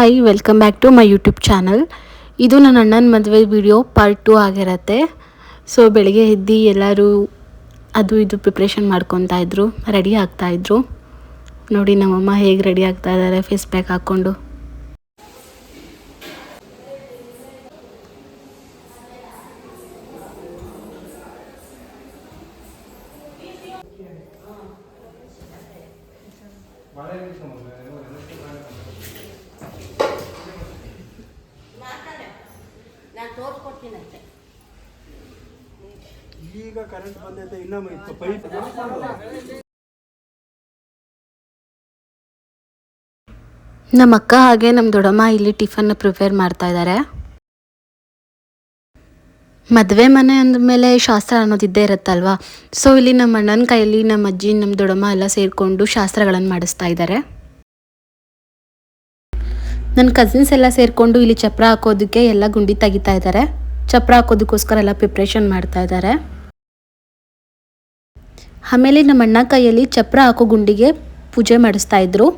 Hi welcome back to my YouTube channel. ಇದು ನನ್ನ ಅಣ್ಣನ ಮದುವೆ ವಿಡಿಯೋ ಪಾರ್ಟ್ 2 ಆಗಿರುತ್ತೆ. ಸೊ ಬೆಳಿಗ್ಗೆ ಎದ್ದು ಎಲ್ಲರೂ ಅದು ಇದು ಪ್ರಿಪ್ರೇಷನ್ ಮಾಡ್ಕೊತಾ ಇದ್ರು, ರೆಡಿ ಆಗ್ತಾಯಿದ್ರು. ನೋಡಿ ನಮ್ಮಮ್ಮ ಹೇಗೆ ರೆಡಿ ಆಗ್ತಾ ಇದ್ದಾರೆ ಫೇಸ್ ಪ್ಯಾಕ್ ಹಾಕ್ಕೊಂಡು. ಈಗ ಕರೆಂಟ್ ಬಂದೈತೆ ಇನ್ನೊಮ್ಮೆ ಇತ್ತು ಪೈಪ್. ನಮ್ಮ ಅಕ್ಕ ಹಾಗೆ ನಮ್ಮ ದೊಡ್ಡಮ್ಮ ಇಲ್ಲಿ ಟಿಫನ್ ಪ್ರಿಪೇರ್ ಮಾಡ್ತಾ ಇದ್ದಾರೆ. ಮದುವೆ ಮನೆ ಅಂದಮೇಲೆ ಶಾಸ್ತ್ರ ಅನ್ನೋದಿದ್ದೇ ಇರುತ್ತಲ್ವಾ. ಸೊ ಇಲ್ಲಿ ನಮ್ಮ ಅಣ್ಣನ ಕೈಯಲ್ಲಿ ನಮ್ಮ ಅಜ್ಜಿ ನಮ್ಮ ದೊಡ್ಡಮ್ಮ ಎಲ್ಲ ಸೇರಿಕೊಂಡು ಶಾಸ್ತ್ರಗಳನ್ನು ಮಾಡಿಸ್ತಾ ಇದ್ದಾರೆ. ನನ್ನ ಕಸಿನ್ಸ್ ಎಲ್ಲ ಸೇರಿಕೊಂಡು ಇಲ್ಲಿ ಚಪ್ರ ಹಾಕೋದಕ್ಕೆ ಎಲ್ಲ ಗುಂಡಿ ತೆಗಿತಾ ಇದ್ದಾರೆ. ಚಪ್ರ ಹಾಕೋದಕ್ಕೋಸ್ಕರ ಎಲ್ಲ ಪ್ರಿಪ್ರೇಷನ್ ಮಾಡ್ತಾ ಇದ್ದಾರೆ. ಆಮೇಲೆ ನಮ್ಮ ಅಣ್ಣ ಕೈಯಲ್ಲಿ ಚಪ್ರ ಹಾಕೋ ಗುಂಡಿಗೆ ಪೂಜೆ ಮಾಡಿಸ್ತಾ ಇದ್ರು.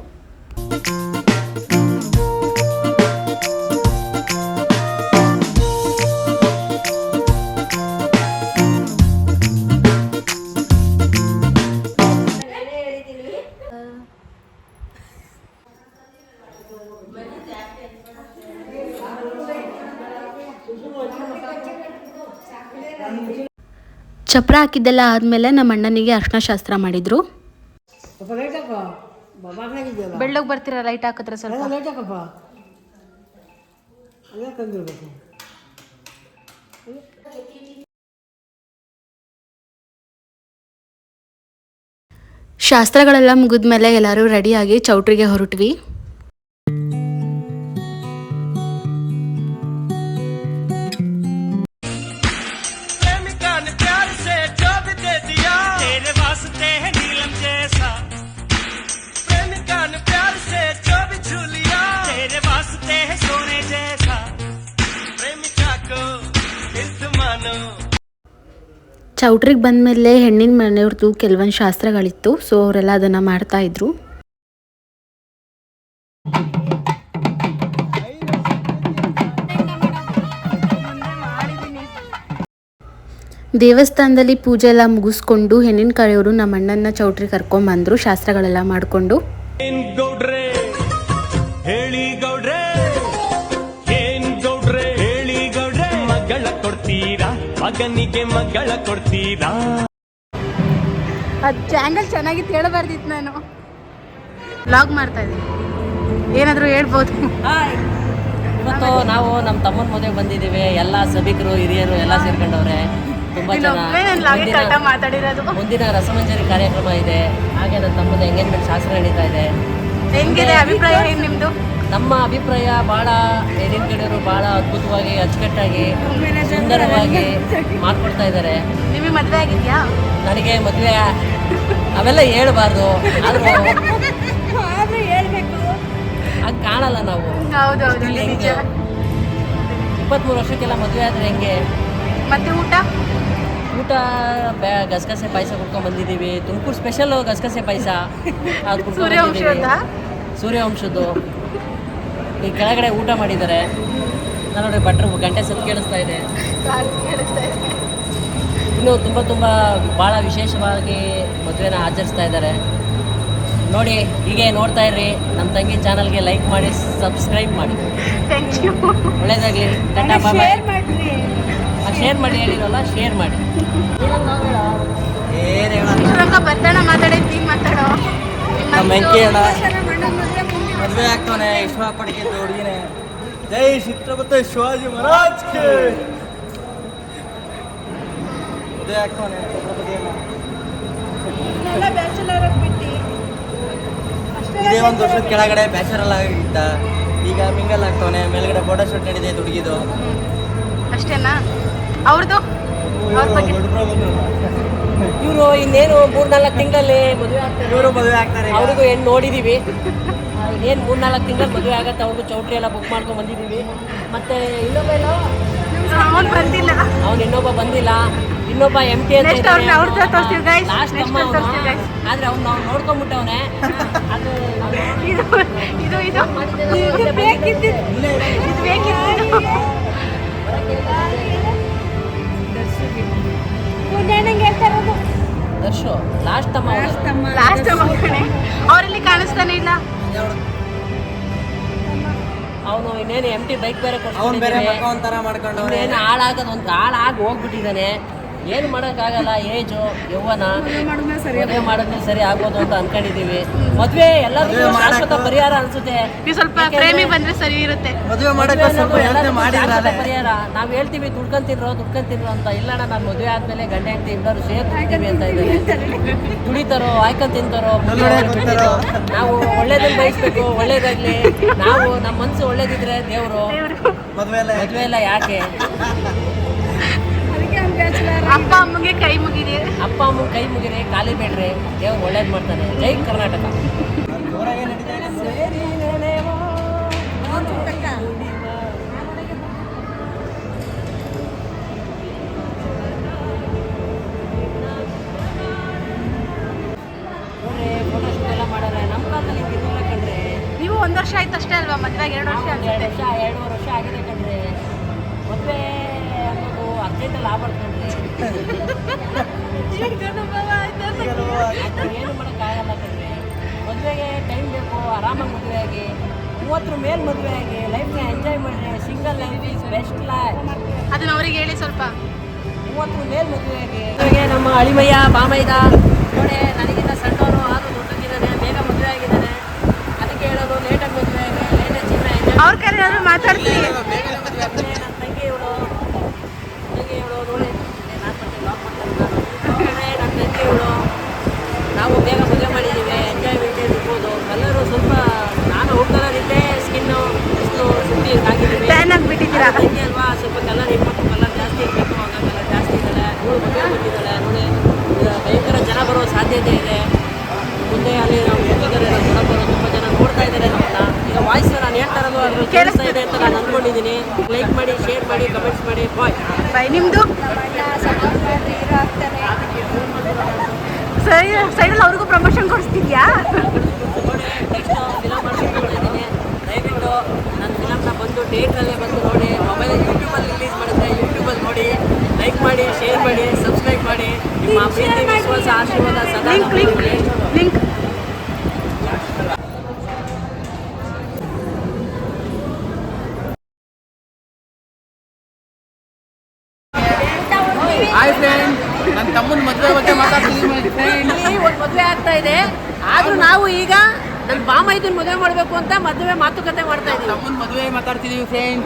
ಚಪ್ರ ಹಾಕಿದ್ದೆಲ್ಲ ಆದಮೇಲೆ ನಮ್ಮ ಅಣ್ಣನಿಗೆ ಅರ್ಶಿನ ಶಾಸ್ತ್ರ ಮಾಡಿದ್ರು. ಬೆಳ್ಳಗೆ ಬರ್ತೀರಾ ಲೈಟ್ ಹಾಕಿದ್ರೆ ಸ್ವಲ್ಪ. ಶಾಸ್ತ್ರಗಳೆಲ್ಲ ಮುಗಿದ್ಮೇಲೆ ಎಲ್ಲರೂ ರೆಡಿಯಾಗಿ ಚೌಟ್ರಿಗೆ ಹೊರಟ್ವಿ. ಚೌಟ್ರಿಗೆ ಬಂದಮೇಲೆ ಹೆಣ್ಣಿನ ಮನೆಯವ್ರದ್ದು ಕೆಲವೊಂದು ಶಾಸ್ತ್ರಗಳಿತ್ತು. ಸೊ ಅವರೆಲ್ಲ ಅದನ್ನು ಮಾಡ್ತಾ ಇದ್ರು. ದೇವಸ್ಥಾನದಲ್ಲಿ ಪೂಜೆ ಎಲ್ಲ ಮುಗಿಸ್ಕೊಂಡು ಹೆಣ್ಣಿನ ಕಡೆಯವರು ನಮ್ಮ ಅಣ್ಣನ ಚೌಟ್ರಿಗೆ ಕರ್ಕೊಂಡ್ಬಂದರು ಶಾಸ್ತ್ರಗಳೆಲ್ಲ ಮಾಡಿಕೊಂಡು. ಮಗನಿಗೆ ಮಗಳ ಕೊಡ್ತೀರಾ? ಅದು ಚಾನಲ್ ಚೆನ್ನಾಗಿತ್ತು, ಹೇಳಬಾರ್ದಿತ್ತು. ನಾನು ವ್ಲಾಗ್ ಮಾಡ್ತಾ ಇದ್ದೀನಿ, ಏನಾದರೂ ಹೇಳ್ಬೋದು. ಇವತ್ತು ನಾವು ನಮ್ಮ ತಮ್ಮನ ಮದುವೆಗೆ ಬಂದಿದ್ದೀವಿ. ಎಲ್ಲ ಸಭಿಕರು ಹಿರಿಯರು ಎಲ್ಲ ಸೇರ್ಕೊಂಡವ್ರೆ. ತುಂಬ ಜನ. ಮುಂದಿನ ರಸಮಂಜರಿ ಕಾರ್ಯಕ್ರಮ ಇದೆ. ಹಾಗೆ ನನ್ನ ತಮ್ಮದ ಎಂಗೇಜ್ಮೆಂಟ್ ಶಾಸ್ತ್ರ ನಡೀತಾ ಇದೆ. ಹೆಂಗಿದೆ ಅಭಿಪ್ರಾಯ ನಿಮ್ಮದು? ನಮ್ಮ ಅಭಿಪ್ರಾಯ ಭಾಳ ಹೆಣ್ಣಿನ ಕಡೆಯವರು ಭಾಳ ಅದ್ಭುತವಾಗಿ ಅಚ್ಚುಕಟ್ಟಾಗಿ ಸುಂದರವಾಗಿ ಮಾಡ್ಕೊಡ್ತಾ ಇದ್ದಾರೆ. ನಿಮಗೆ ಮದುವೆ ಆಗಿದೆಯಾ? ನನಗೆ ಮದುವೆ ಅವೆಲ್ಲ ಹೇಳ್ಬಾರ್ದು, ಆದರೂ ಹೇಳ್ಬೇಕು. ಹಂಗೆ ಕಾಣಲ್ಲ ನಾವು. ಹೆಂಗೆ 23 ವರ್ಷಕ್ಕೆಲ್ಲ ಮದುವೆ ಆದರೆ ಹೆಂಗೆ? ಮತ್ತೆ ಊಟ ಗಸಗಸೆ ಪಾಯಸ ಕುಡ್ಕೊಂಡು ಬಂದಿದ್ದೀವಿ. ತುಮಕೂರು ಸ್ಪೆಷಲ್ ಗಸಗಸೆ ಪಾಯಸ ಅದು ಸೂರ್ಯವಂಶದ್ದು. ಈ ಕೆಳಗಡೆ ಊಟ ಮಾಡಿದ್ದಾರೆ. ನಾನು ನೋಡಿ ಭಟ್ರು ಗಂಟೆ ಸತ್ತು ಕೇಳಿಸ್ತಾ ಇದೆ. ಇನ್ನು ತುಂಬ ಭಾಳ ವಿಶೇಷವಾಗಿ ಮದುವೆನ ಆಚರಿಸ್ತಾ ಇದ್ದಾರೆ. ನೋಡಿ, ಹೀಗೆ ನೋಡ್ತಾ ಇರ್ರಿ. ನಮ್ಮ ತಂಗಿ ಚಾನಲ್ಗೆ ಲೈಕ್ ಮಾಡಿ, ಸಬ್ಸ್ಕ್ರೈಬ್ ಮಾಡಿ. ಒಳ್ಳೇದಾಗಲಿ. ಟಾಟಾ ಬಾಯ್ ಬಾಯ್. ಶೇರ್ ಮಾಡಿ, ಹೇಳಿರಲ್ಲ, ಶೇರ್ ಮಾಡಿ. ಮದುವೆ ಆಗ್ತಾನೆ ಇಷ್ಟಪಡಿಕೆ ಹುಡುಗಿನೇ. ಜೈ ಛತ್ರಪತಿ ಶಿವಾಜಿ ಮಹಾರಾಜ್ ಕೆ. ಮದುವೆ ಆಗ್ತಾನೆ ಛತ್ರಪತಿಯನ್ನ. ಇದೇ 1 ವರ್ಷದ ಕೆಳಗಡೆ ಬ್ಯಾಚರಲ್ ಆಗಿದ್ದ, ಈಗ ಮಿಂಗಲ್ ಆಗ್ತಾನೆ. ಮೇಲ್ಗಡೆ ಫೋಟೋ ಶೂಟ್ ನಡೀದೆ ಹುಡುಗಿದು. ಅಷ್ಟೇನಾ ಅವ್ರದ್ದು? ಇವರು ಇನ್ನೇನು 3-4 ತಿಂಗಳಲ್ಲಿ ಮದುವೆ ಆಗ್ತಾರೆ. ಅವ್ರಿಗೂ ಹೆಣ್ಣು ನೋಡಿದ್ದೀವಿ. ಏನು 3-4 ತಿಂಗಳು ಮದುವೆ ಆಗತ್ತೆ. ಅವ್ರಿಗೂ ಚೌಟ್ರಿ ಎಲ್ಲ ಬುಕ್ ಮಾಡ್ಕೊಂಡು ಬಂದಿದ್ದೀವಿ. ಮತ್ತು ಇನ್ನೊಬ್ಬ ಬಂದಿಲ್ಲ, ಅವ್ನು ಇನ್ನೊಬ್ಬ ಬಂದಿಲ್ಲ. ಇನ್ನೊಬ್ಬ MT ಅಂತ Next ಅವ್ರ್ನ ಅವ್ರ ಜೊತೆ ತೋರ್ಸ್ತೀವಿ guys. ಲಾಸ್ಟ್ Next ಅಮ್ಮ ಅವ್ರ್ನ ತೋರ್ಸ್ತೀವಿ guys. ಆದ್ರೆ ಅವ್ನು ನಾವು ನೋಡ್ಕೊಂಬಿಟ್ಟವನೆ ಅದು ಇದು ಇದು ಇದು ಬೇಕಿತ್ತು ಇದು ಬೇಕಿತ್ತು ದರ್ಶು ಲಾಸ್ಟ್ ಅಮ್ಮ ಲಾಸ್ಟ್ ಮಕ್ಕಳೇ ಅವರಲ್ಲಿ ಕಾಣಿಸ್ತಾನೆ ಇಲ್ಲ. ಅವನು ಇನ್ನೇನು MT ಬೈಕ್ ಬೇರೆ ಅವ್ನು ಬೇರೆ ಕೊಡ್ಸ್ಕೊಂಡಿದ್ದಾನೆ. ಮಕ್ಕ ಒಂಥರ ಮಾಡ್ಕೊಂಡು ಇನ್ನೇನು ಹಾಳಾಗೋದು ಒಂದು ಹಾಳಾಗಿ ಹೋಗ್ಬಿಟ್ಟಿದ್ದಾನೆ. ಏನು ಮಾಡೋಕ್ಕಾಗಲ್ಲ, ಏಜು ಯೌವನ ಮದುವೆ ಮಾಡಿದ್ಮೇಲೆ ಸರಿ ಆಗ್ಬೋದು ಅಂತ ಅನ್ಕೊಂಡಿದೀವಿ. ಮದುವೆ ಎಲ್ಲದಕ್ಕೂ ಶಾಶ್ವತ ಪರಿಹಾರ ಅನ್ಸುತ್ತೆ. ನೀವು ಸ್ವಲ್ಪ ಪ್ರೇಮಿ ಬಂದ್ರೆ ಸರಿ ಇರುತ್ತೆ. ಮದುವೆ ಮಾಡಕ್ಕೆ ಸ್ವಲ್ಪ ಯೋಚನೆ ಮಾಡಿರಲ್ಲ. ಪರಿಹಾರ ನಾವು ಹೇಳ್ತೀವಿ ದುಡ್ಕೊಂತಿರೋ ಅಂತ. ಇಲ್ಲಣ್ಣ ನಾನು ಮದುವೆ ಆದ್ಮೇಲೆ ಗಂಡ ಹೆಂಡತಿ ಇಬ್ಬರು ಸೇರ್ ದುಡಿತೀವಿ ಅಂತ ಇದ್ದಾರೆ. ದುಡಿತಾರೋ ಆಯ್ಕೊಂಡು ತಿಂತಾರೋ ನಾವು ಒಳ್ಳೇದನ್ನ ಬಯಸ್ಬೇಕು, ಒಳ್ಳೇದಾಗ್ಲಿ. ನಾವು ನಮ್ಮ ಮನಸ್ಸು ಒಳ್ಳೇದಿದ್ರೆ ದೇವರು. ಮದುವೆ ಎಲ್ಲ ಯಾಕೆ? ಅಪ್ಪ ಅಮ್ಮಗೆ ಕೈ ಮುಗಿರಿ, ಅಪ್ಪ ಅಮ್ಮ ಕೈ ಮುಗಿರಿ, ಖಾಲಿ ಬೇಡ್ರಿ, ದೇವ್ರು ಒಳ್ಳೇದು ಮಾಡ್ತಾನೆ. ಜೈ ಕರ್ನಾಟಕ. ಫೋಟೋಶೂಟ್ ಎಲ್ಲ ಮಾಡಾರೆ. ನಮ್ಮ ಕಾಲದಲ್ಲಿ ಇರಲಿಲ್ಲ ಕಣ್ರಿ. ನೀವು 1 ವರ್ಷ ಆಯ್ತು ಅಷ್ಟೇ ಅಲ್ವಾ ಮದ್ವೆಗೆ? 2 ವರ್ಷ ಆಗಿದೆ. 2.5 ವರ್ಷ ಆಗಿದೆ ಕಣ್ರಿ. ಮದುವೆ ಅನ್ನೋದು ಅರ್ಜೆಂಟಲ್ಲಿ ಆಗ್ಬಾರ್ದು ಕಣ್ರಿ. ಏನು ಮಾಡೋಕ್ಕಾಗಲ್ಲ ಕಣ್ರಿ. ಮದುವೆಗೆ ಟೈಮ್ ಬೇಕು. ಆರಾಮಾಗಿ ಮದುವೆ ಆಗಿ 30 ಮೇಲೆ ಮದುವೆ ಆಗಿ ಲೈಫ್ನ ಎಂಜಾಯ್ ಮಾಡಿರಿ. Single life is best life. ಅದನ್ನ ಅವ್ರಿಗೆ ಹೇಳಿ ಸ್ವಲ್ಪ. 30 ಮೇಲೆ ಮದುವೆ ಆಗಿ ನಮ್ಮ ಅಳಿಮಯ್ಯ ಬಾಮೈದ ನೋಡಿ ನನಗಿಂತ ಸಣ್ಣವನು ಆದರೂ ದೊಡ್ಡದಿದ್ದಾನೆ, ಬೇಗ ಮದುವೆ ಆಗಿದ್ದಾನೆ. ಅದಕ್ಕೆ ಹೇಳೋದು ಲೇಟಾಗಿ ಮದುವೆ ಆಗಿ ಲೇಟಾಗಿ ಜೀವನ ಎಂಜಾಯ್. ಅವ್ರ ಕರೆಯಾದ್ರು ಮಾತಾಡ್ತೀವಿ. ನನ್ನ ತಂಗಿ ಇವಳು ನೋಡಿ ನಾನು ಮತ್ತೆ ಲಾಕ್ ಮಾಡ್ತಾರೆ. ನನ್ನ ತಂಗಿ ಇವಳು ನಾವು ಬೇಗ ಮದುವೆ ಮಾಡಿದ್ದೀವಿ. ಎಂಜಾಯ್ಮೆಂಟ್ ಇರ್ಬೋದು. ಕಲರು ಸ್ವಲ್ಪ ನಾನು ಹೋಗ್ತಾರಿದ್ದೆ, ಸ್ಕಿನ್ನು ಎಷ್ಟು ಸುದ್ದಿ ಆಗಿದ್ದೀವಿ. ಟ್ಯಾನ್ ಆಗಿಬಿಟ್ಟಿದ್ದೀರಾ ತಂಗಿ ಅಲ್ವಾ, ಸ್ವಲ್ಪ ಕಲರ್ ಇರ್ಬೇಕು, ಕಲರ್ ಜಾಸ್ತಿ ಇರಬೇಕು. ಆಗ ಕಲರ್ ಜಾಸ್ತಿ ಇದ್ದಾಳೆ. ಇವಳು ಮದುವೆ ಬಂದಿದ್ದಾಳೆ ನೋಡಿ. ಭಯಂಕರ ಜನ ಬರೋ ಸಾಧ್ಯತೆ ಇದೆ. ಮುಂದೆ ಅಲ್ಲಿ ನಾವು ಕೂತಿದ್ದಾರೆ, ನಾವು ಬರೋದು ತುಂಬ ಜನ ನೋಡ್ತಾ ಇದ್ದಾರೆ ನಮ್ಮನ್ನ. ಈಗ ವಾಯ್ಸ್ ನಾನು ಹೇಳ್ತಾ ಇರೋದು ಅದ್ರಲ್ಲಿ ಕೇಳಿಸ್ತಾ ಇದೆ ಅಂತ ನಾನು ಅಂದ್ಕೊಂಡಿದ್ದೀನಿ. ಲೈಕ್ ಮಾಡಿ, ಶೇರ್ ಮಾಡಿ, ಕಮೆಂಟ್ಸ್ ಮಾಡಿ. ಬಾಯ್ ಬಾಯ್. ನಿಮ್ದು ಸರಿ ಸೈಡಲ್ಲಿ ಅವ್ರಿಗೂ ಪ್ರಮೋಷನ್ ಕೊಡಿಸ್ತಿದ್ಯಾ? ನೋಡಿ ನೆಕ್ಸ್ಟ್ ಫಿಲಮ್ ಮಾಡ್ಬೇಕು ಅಂತ ಇದ್ದೀನಿ. ದಯವಿಟ್ಟು ನನ್ನ ಫಿಲಮ್ನ ಬಂದು ಥಿಯೇಟ್ರಲ್ಲೇ ಬಂದು ನೋಡಿ. ಮೊಬೈಲ್ ಯೂಟ್ಯೂಬಲ್ಲಿ ರಿಲೀಸ್ ಮಾಡಿದ್ರೆ ಯೂಟ್ಯೂಬಲ್ಲಿ ನೋಡಿ. ಲೈಕ್ ಮಾಡಿ, ಶೇರ್ ಮಾಡಿ, ಸಬ್ಸ್ಕ್ರೈಬ್ ಮಾಡಿ. ನಿಮ್ಮ ಪ್ರೀತಿ, ವಿಶ್ವಾಸ, ಆಶೀರ್ವಾದ ಸದಾ link link link. Hi friend, ನನ್ನ ತಮ್ಮನ ಮದುವೆ ಬಗ್ಗೆ ಮಾತಾಡ್ತಿದ್ದೀನಿ. ಇಲ್ಲಿ ಒಂದು ಮದುವೆ ಆಗ್ತಾ ಇದೆ. ಆದರೂ ನಾವು ಈಗ ನನ್ನ ಬಾಮೈದನ್ ಮದುವೆ ಮಾಡಬೇಕು ಅಂತ ಮದುವೆ ಮಾತುಕತೆ ಮಾಡ್ತಾ ಇದ್ದೀವಿ. ತಮ್ಮನ ಮದುವೆ ಮಾತಾಡ್ತಿದ್ದೀವಿ ಫ್ರೆಂಡ್.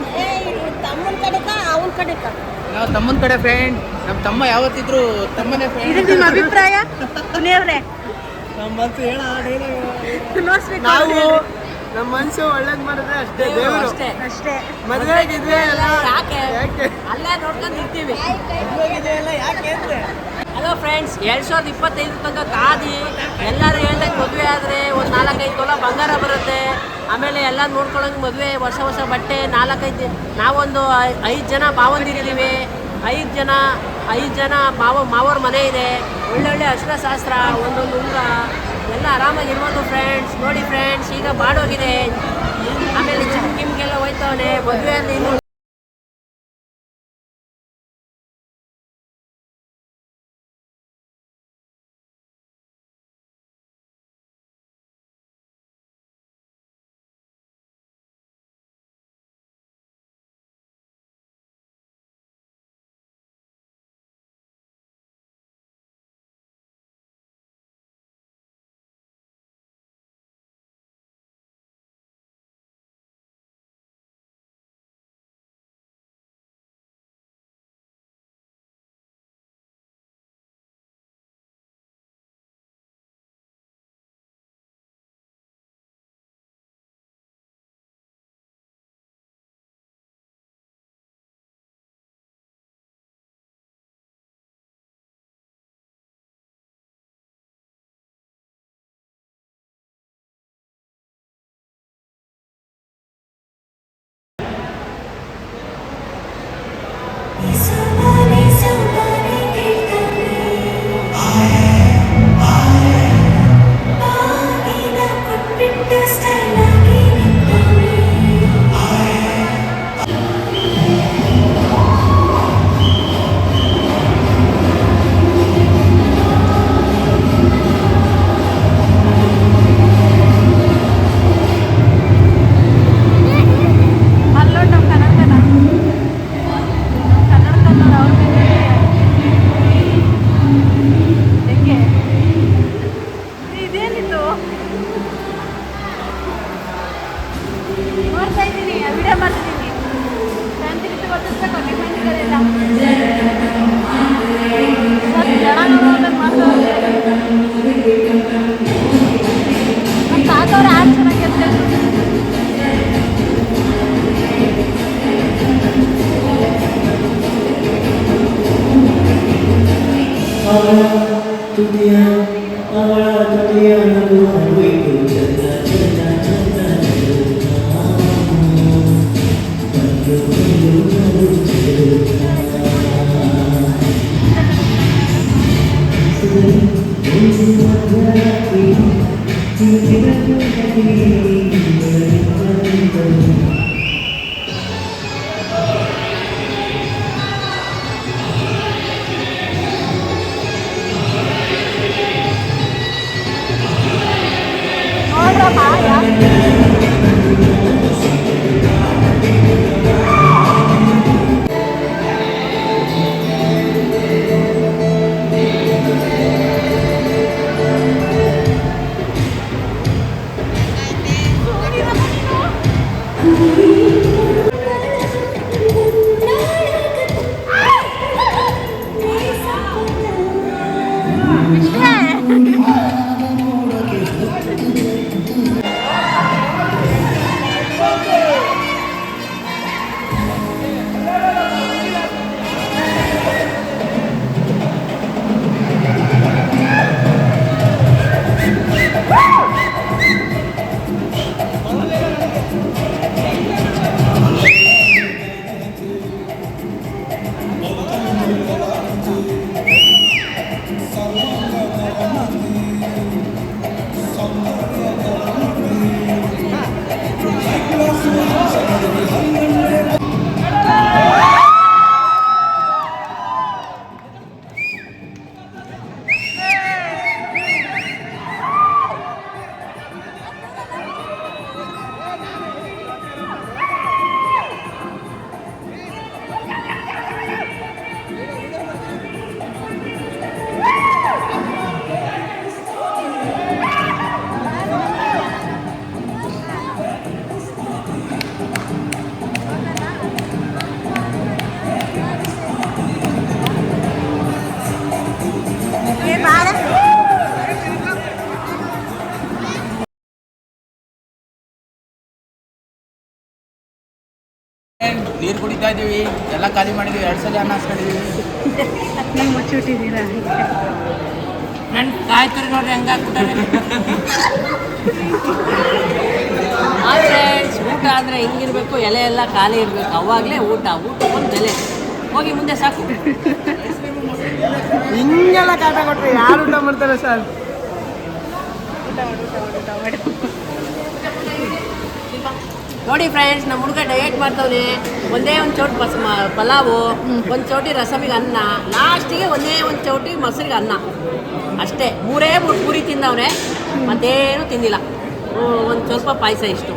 ತಮ್ಮನ ಕಡೆಕ ಅವನ ಕಡೆಕ ನಾವು ತಮ್ಮನ ಕಡೆ ಫ್ರೆಂಡ್. ನಮ್ಮ ತಮ್ಮ ಯಾವತ್ತಿದ್ರು ತಮ್ಮನೇ ಫ್ರೆಂಡ್. ಇದು ನಿಮ್ಮ ಅಭಿಪ್ರಾಯ ಪುಣ್ಯವ್ರೆ? ನಮ್ಮ ಮನಸ್ಸು ನೋಡ್ಸ್ಬೇಕು ನಾವು ನಮ್ಮ ಮನಸ್ಸು ಒಳ್ಳೇದು ಮಾಡಿದ್ರೆ ಅಷ್ಟೇ ದೇವರು. ಅಷ್ಟೇ ಅಷ್ಟೇ. ಮದುವೆ ಗಿದ್ವೆ ಎಲ್ಲ ಯಾಕೆ ಯಾಕೆ ಅಲ್ಲೇ ನೋಡ್ಕೊಂಡು ಇರ್ತೀವಿ. ಮದುವೆ ಗಿದ್ವೆ ಎಲ್ಲ ಯಾಕೆ ಅಂದ್ರೆ ಹಲೋ ಫ್ರೆಂಡ್ಸ್, 2025 ತನಕ ಕಾದಿ ಎಲ್ಲರೂ ಹೇಳ್ದಂಗೆ ಮದುವೆ ಆದರೆ ಒಂದು 4-5 ತೊಲ ಬಂಗಾರ ಬರುತ್ತೆ. ಆಮೇಲೆ ಎಲ್ಲ ನೋಡ್ಕೊಳಂಗೆ ಮದುವೆ, ವರ್ಷ ವರ್ಷ ಬಟ್ಟೆ, 4-5 ನಾವೊಂದು 5 ಜನ ಭಾವಂದಿರಿದ್ದೀವಿ. 5 ಜನ ಮಾವರ ಮನೆ ಇದೆ. ಒಳ್ಳೊಳ್ಳೆ ಅರ್ಶಿನ ಶಾಸ್ತ್ರ, ಒಂದೊಂದು ಉಂಗುರ ಎಲ್ಲ ಆರಾಮಾಗಿರ್ಬೋದು ಫ್ರೆಂಡ್ಸ್. ನೋಡಿ ಫ್ರೆಂಡ್ಸ್, ಈಗ ಬಾಡೋಗಿದೆ. ಆಮೇಲೆ ಜಿಮ್ಗೆಲ್ಲ ಹೋಯ್ತವನೆ ಮದುವೆಯಲ್ಲಿ. ಇನ್ನೂ ನೋಡ್ತಾ ಇದ್ದೀನಿ ವಿಡಿಯೋ ಮಾಡ್ತೀನಿ ಫ್ರೆಂಡ್ಸ್ ಜೊತೆ ಗೊತ್ತಿಸ್ಬೇಕು ನಿಮ್ಮ ಮನೆಗಳೆಲ್ಲ ಜನ ಮಾಡ್ತಾರೆ ನಮ್ಮ ತಾತವ್ರು ಯಾರು ಚೆನ್ನಾಗಿ ಇರ್ತಾರೆ ನೀರು ಕುಡಿತಾ ಇದೀವಿ ಎಲ್ಲ ಖಾಲಿ ಮಾಡಿದ್ವಿ 2 ಸಲ ಅನ್ನ ಹಾಸ್ಕೊಂಡಿದೀವಿ ನೀವು ಮುಚ್ಚಿಟ್ಟಿದ್ದೀರಾ ಫ್ರೆಂಡ್ ಕಾಯ್ತಾರೆ ನೋಡ್ರಿ ಹಂಗಾಗ್ಬಿಟ್ಟಾರೆ ಫ್ರೆಂಡ್ಸ್ ಊಟ ಅಂದರೆ ಹಿಂಗಿರ್ಬೇಕು ಎಲೆ ಎಲ್ಲ ಖಾಲಿ ಇರಬೇಕು ಅವಾಗಲೇ ಊಟ ಒಂದು ಬೆಲೆ ಹೋಗಿ ಮುಂದೆ ಸಾಕು ಹಿಂಗೆಲ್ಲ ಕಾಟ ಕೊಟ್ರೆ ಯಾರು ಊಟ ಮಾಡ್ತಾರೆ ಸರ್ ನೋಡಿ ಫ್ರೆಂಡ್ಸ್ ನಮ್ಮ ಹುಡುಗ ಡಯಟ್ ಮಾಡ್ತವನೆ ಒಂದೇ ಒಂದು ಚೋಟಿ ಪಲಾವು ಒಂದು ಚೋಟಿ ರಸಮಿಗೆ ಅನ್ನ ಲಾಸ್ಟಿಗೆ ಒಂದೇ ಒಂದು ಚೋಟಿ ಮೊಸರಿಗೆ ಅನ್ನ ಅಷ್ಟೇ 3 ಪೂರಿ ತಿಂದವನೆ ಮತ್ತೇನು ತಿಂದಿಲ್ಲ ಒಂದು ಸ್ವಲ್ಪ ಪಾಯಸ ಇಷ್ಟು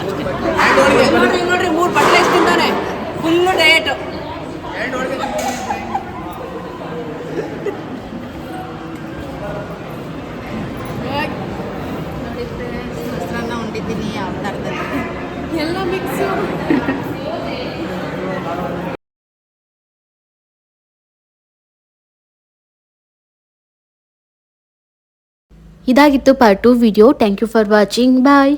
ಅಷ್ಟೇ ನೋಡ್ರಿ ನೋಡ್ರಿ 3 ಬಟ್ಲೆ ಎಷ್ಟು ತಿಂದವನೆ ಫುಲ್ಲು ಡಯಟು ನೋಡಿ ಫ್ರೆಂಡ್ಸ್ ಮೊಸರನ್ನ ಉಂಡಿದ್ದೀನಿ ಅವತಾರದಲ್ಲಿ ಎಲ್ಲ ಮಿಕ್ಸು ಇದಾಗಿತ್ತು part 2 video thank you for watching bye